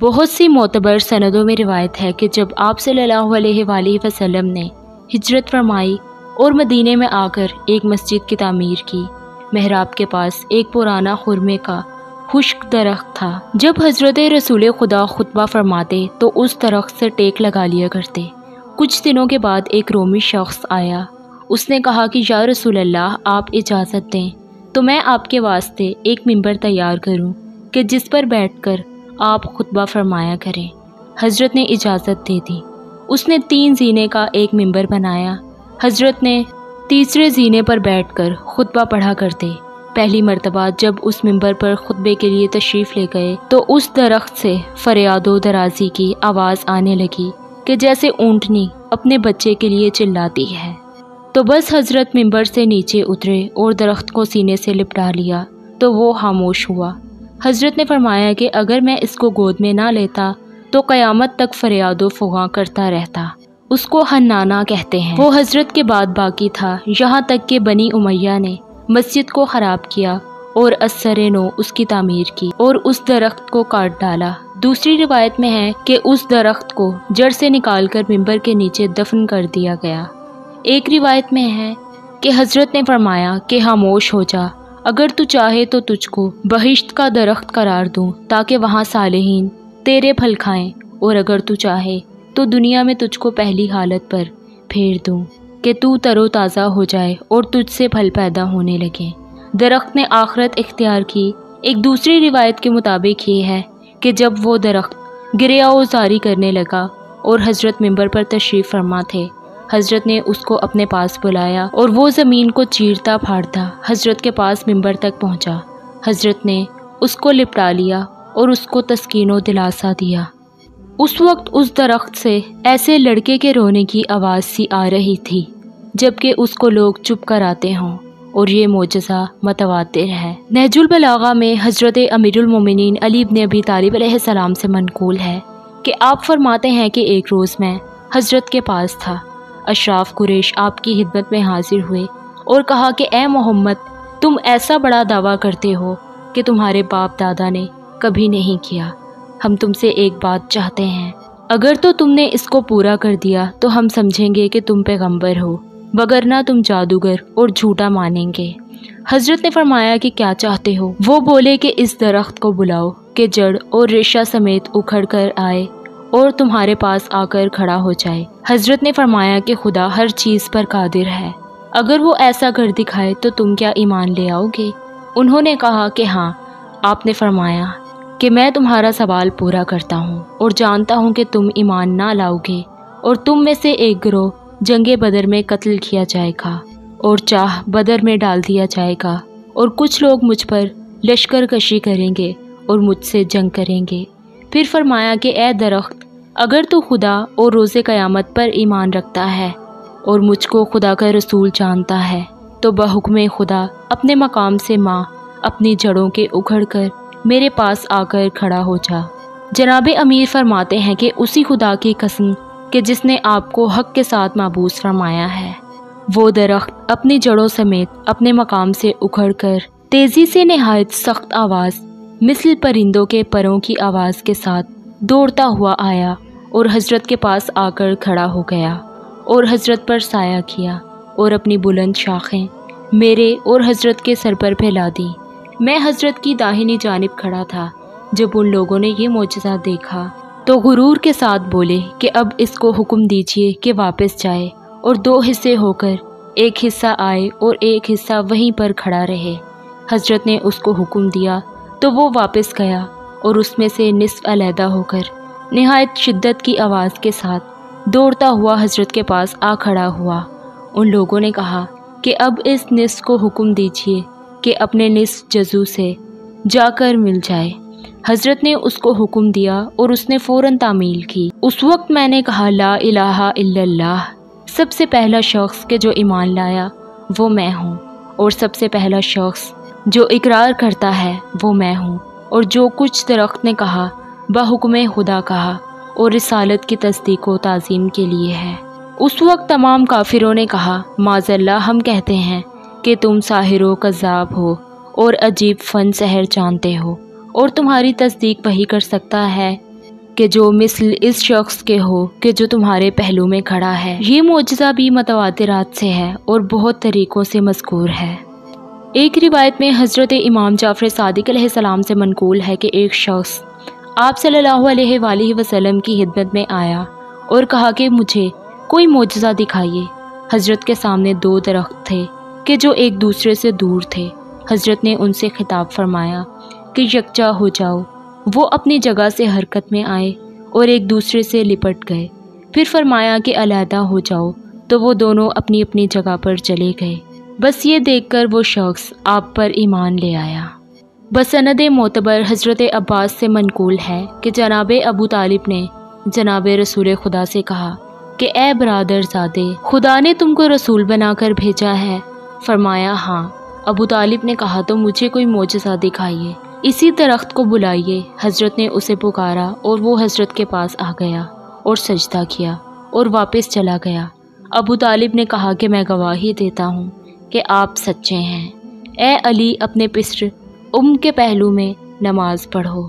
بہت سی معتبر سندوں میں روایت ہے کہ جب آپ صلی اللہ علیہ وآلہ وسلم نے ہجرت فرمائی اور مدینے میں آ کر ایک مسجد کی تعمیر کی، محراب کے پاس ایک پرانا خرمے کا خشک درخت تھا۔ جب حضرت رسول خدا خطبہ فرماتے تو اس درخت سے ٹیک لگا لیا کرتے۔ کچھ دنوں کے بعد ایک رومی شخص آیا۔ اس نے کہا کہ یا رسول اللہ، آپ اجازت دیں تو میں آپ کے واسطے ایک ممبر تیار کروں کہ جس پر بیٹھ کر آپ خطبہ فرمایا کریں۔ حضرت نے اجازت دے دی۔ اس نے 3 زینے کا ایک ممبر بنایا۔ حضرت نے تیسرے زینے پر بیٹھ کر خطبہ پڑھا کرتے۔ پہلی مرتبہ جب اس ممبر پر خطبے کے لیے تشریف لے گئے تو اس درخت سے فریاد و درازی کی آواز آنے لگی کہ جیسے اونٹنی اپنے بچے کے لیے چلاتی ہے۔ تو بس حضرت ممبر سے نیچے اترے اور درخت کو سینے سے لپٹا لیا تو وہ خاموش ہوا۔ حضرت نے فرمایا کہ اگر میں اس کو گود میں نہ لیتا تو قیامت تک فریاد و فغاں کرتا رہتا۔ اس کو حنانہ کہتے ہیں۔ وہ حضرت کے بعد باقی تھا یہاں تک کہ بنی امیہ نے مسجد کو خراب کیا اور اثر نو اس کی تعمیر کی اور اس درخت کو کاٹ ڈالا۔ دوسری روایت میں ہے کہ اس درخت کو جڑ سے نکال کر ممبر کے نیچے دفن کر دیا گیا۔ ایک روایت میں ہے کہ حضرت نے فرمایا کہ خاموش ہو جا، اگر تو چاہے تو تجھ کو بہشت کا درخت قرار دوں تاکہ وہاں صالحین تیرے پھل کھائیں، اور اگر تو چاہے تو دنیا میں تجھ کو پہلی حالت پر پھیر دوں کہ تو تر و تازہ ہو جائے اور تجھ سے پھل پیدا ہونے لگے۔ درخت نے آخرت اختیار کی۔ ایک دوسری روایت کے مطابق یہ ہے کہ جب وہ درخت گریہ و زاری کرنے لگا اور حضرت ممبر پر تشریف فرما تھے، حضرت نے اس کو اپنے پاس بلایا اور وہ زمین کو چیرتا پھاڑتا حضرت کے پاس ممبر تک پہنچا۔ حضرت نے اس کو لپٹا لیا اور اس کو تسکین و دلاسا دیا۔ اس وقت اس درخت سے ایسے لڑکے کے رونے کی آواز سی آ رہی تھی جبکہ اس کو لوگ چپ کراتے ہوں، اور یہ معجزہ متواتر ہے۔ نہج البلاغہ میں حضرت امیر المومنین علی بن ابی طالب علیہ السلام سے منقول ہے کہ آپ فرماتے ہیں کہ ایک روز میں حضرت کے پاس تھا۔ اشراف قریش آپ کی خدمت میں حاضر ہوئے اور کہا کہ اے محمد، تم ایسا بڑا دعویٰ کرتے ہو کہ تمہارے باپ دادا نے کبھی نہیں کیا۔ ہم تم سے ایک بات چاہتے ہیں، اگر تو تم نے اس کو پورا کر دیا تو ہم سمجھیں گے کہ تم پیغمبر ہو، وگرنہ تم جادوگر اور جھوٹا مانیں گے۔ حضرت نے فرمایا کہ کیا چاہتے ہو؟ وہ بولے کہ اس درخت کو بلاؤ کہ جڑ اور ریشہ سمیت اکھڑ کر آئے اور تمہارے پاس آ کر کھڑا ہو جائے۔ حضرت نے فرمایا کہ خدا ہر چیز پر قادر ہے، اگر وہ ایسا کر دکھائے تو تم کیا ایمان لے آؤ گے؟ انہوں نے کہا کہ ہاں۔ آپ نے فرمایا کہ میں تمہارا سوال پورا کرتا ہوں اور جانتا ہوں کہ تم ایمان نہ لاؤ گے، اور تم میں سے ایک گروہ جنگ بدر میں قتل کیا جائے گا اور چاہ بدر میں ڈال دیا جائے گا، اور کچھ لوگ مجھ پر لشکر کشی کریں گے اور مجھ سے جنگ کریں گے۔ پھر فرمایا کہ اے درخت، اگر تو خدا اور روز قیامت پر ایمان رکھتا ہے اور مجھ کو خدا کا رسول جانتا ہے تو بحکم خدا اپنے مقام سے ماں اپنی جڑوں کے اکھڑ کر میرے پاس آ کر کھڑا ہو جا۔ جناب امیر فرماتے ہیں کہ اسی خدا کی قسم کہ جس نے آپ کو حق کے ساتھ مبعوث فرمایا ہے، وہ درخت اپنی جڑوں سمیت اپنے مقام سے اکھڑ کر تیزی سے نہایت سخت آواز مثل پرندوں کے پروں کی آواز کے ساتھ دوڑتا ہوا آیا اور حضرت کے پاس آ کر کھڑا ہو گیا اور حضرت پر سایہ کیا اور اپنی بلند شاخیں میرے اور حضرت کے سر پر پھیلا دی۔ میں حضرت کی داہنی جانب کھڑا تھا۔ جب ان لوگوں نے یہ معجزہ دیکھا تو غرور کے ساتھ بولے کہ اب اس کو حکم دیجئے کہ واپس جائے اور 2 حصے ہو کر ایک حصہ آئے اور ایک حصہ وہیں پر کھڑا رہے۔ حضرت نے اس کو حکم دیا تو وہ واپس گیا اور اس میں سے نصف علیحدہ ہو کر نہایت شدت کی آواز کے ساتھ دوڑتا ہوا حضرت کے پاس آ کھڑا ہوا۔ ان لوگوں نے کہا کہ اب اس نصف کو حکم دیجئے کہ اپنے نصف جزو سے جا کر مل جائے۔ حضرت نے اس کو حکم دیا اور اس نے فوراً تعمیل کی۔ اس وقت میں نے کہا لا الہ الا اللہ، سب سے پہلا شخص کہ جو ایمان لایا وہ میں ہوں، اور سب سے پہلا شخص جو اقرار کرتا ہے وہ میں ہوں، اور جو کچھ درخت نے کہا بحکم خدا کہا اور رسالت کی تصدیق و تعظیم کے لیے ہے۔ اس وقت تمام کافروں نے کہا معاذ اللہ، ہم کہتے ہیں کہ تم ساحر و کذاب ہو اور عجیب فن سحر جانتے ہو، اور تمہاری تصدیق وہی کر سکتا ہے کہ جو مثل اس شخص کے ہو کہ جو تمہارے پہلو میں کھڑا ہے۔ یہ معجزہ بھی متواترات سے ہے اور بہت طریقوں سے مذکور ہے۔ ایک روایت میں حضرت امام جعفر صادق علیہ السلام سے منقول ہے کہ ایک شخص آپ صلی اللہ علیہ وآلہ وسلم کی خدمت میں آیا اور کہا کہ مجھے کوئی معجزہ دکھائیے۔ حضرت کے سامنے 2 درخت تھے کہ جو ایک دوسرے سے دور تھے۔ حضرت نے ان سے خطاب فرمایا کہ یکجا ہو جاؤ۔ وہ اپنی جگہ سے حرکت میں آئے اور ایک دوسرے سے لپٹ گئے۔ پھر فرمایا کہ علیحدہ ہو جاؤ، تو وہ دونوں اپنی اپنی جگہ پر چلے گئے۔ بس یہ دیکھ کر وہ شخص آپ پر ایمان لے آیا۔ بسند معتبر حضرت عباس سے منقول ہے کہ جناب ابو طالب نے جناب رسول خدا سے کہا کہ اے برادر زادے، خدا نے تم کو رسول بنا کر بھیجا ہے؟ فرمایا ہاں۔ ابو طالب نے کہا تو مجھے کوئی معجزہ دکھائیے، اسی درخت کو بلائیے۔ حضرت نے اسے پکارا اور وہ حضرت کے پاس آ گیا اور سجدہ کیا اور واپس چلا گیا۔ ابو طالب نے کہا کہ میں گواہی دیتا ہوں کہ آپ سچے ہیں۔ اے علی، اپنے پسر کے پہلو میں نماز پڑھو۔